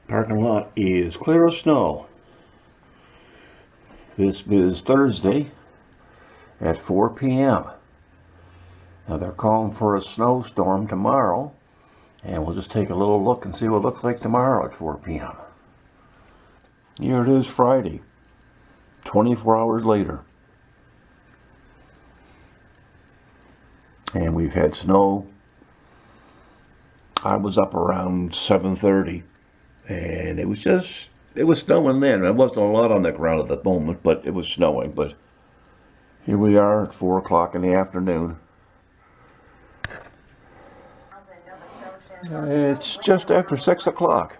Parking lot is clear of snow. This is Thursday at 4 p.m. Now they're calling for a snowstorm tomorrow, and we'll just take a little look and see what it looks like tomorrow at 4 p.m. Here it is Friday, 24 hours later. And we've had snow. I was up around 7:30, and it was snowing then. It wasn't a lot on the ground at the moment, but it was snowing. But here we are at 4 o'clock in the afternoon. It's just after 6 o'clock,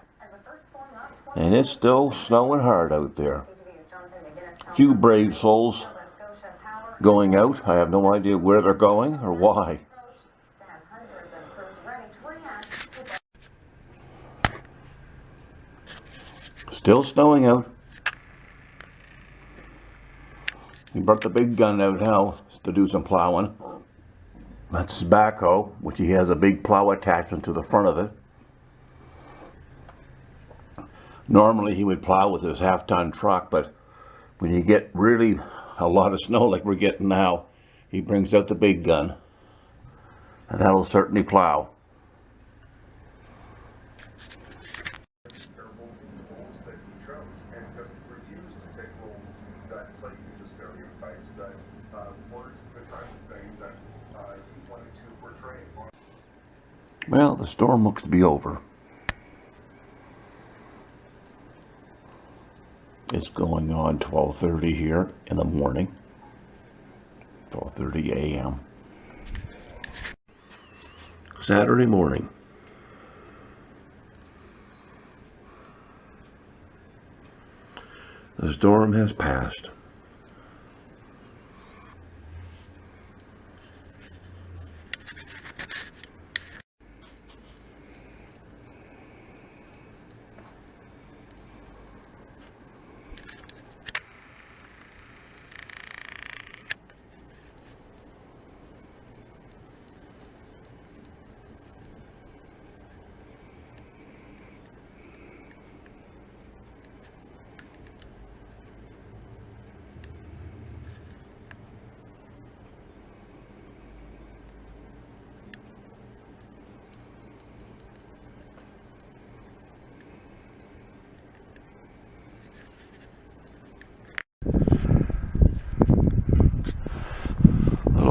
and it's still snowing hard out there. A few brave souls going out. I have no idea where they're going or why. Still snowing out. He brought the big gun out now to do some plowing. That's his backhoe, which he has a big plow attachment to the front of it. Normally he would plow with his half-ton truck, but when you get really a lot of snow like we're getting now, he brings out the big gun, and that'll certainly plow. Well, the storm looks to be over. It's going on 12:30 here in the morning, 12:30 a.m. Saturday morning. The storm has passed.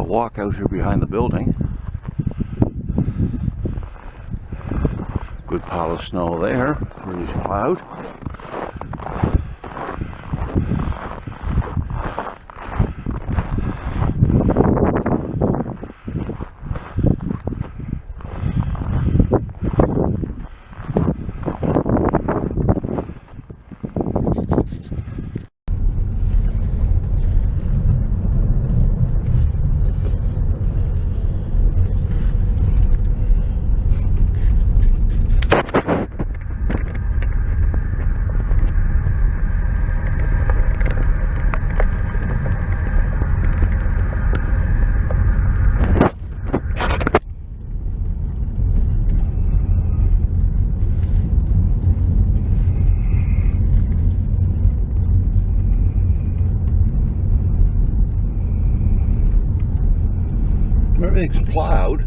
Walk out here behind the building. Good pile of snow there where he's plowed. Everything's plowed.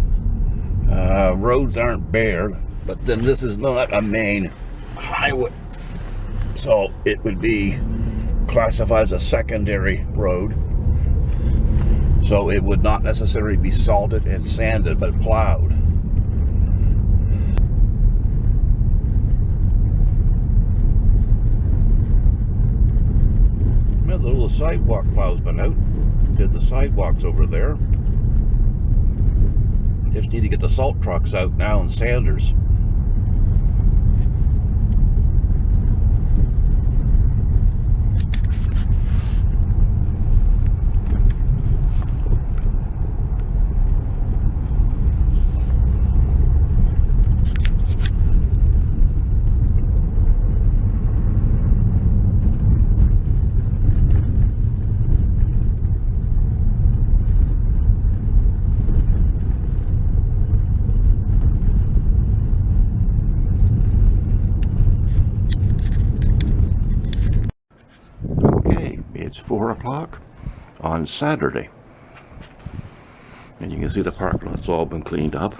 Roads aren't bare, but then this is not a main highway, so it would be classified as a secondary road. So it would not necessarily be salted and sanded, but plowed. Well, the little sidewalk plow's been out. Did the sidewalks over there. Just need to get the salt trucks out now and sanders. 4 o'clock on Saturday. And you can see the parking lot's all been cleaned up.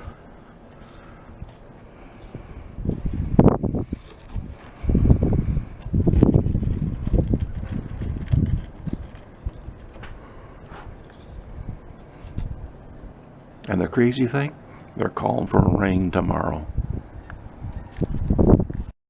And the crazy thing, they're calling for rain tomorrow.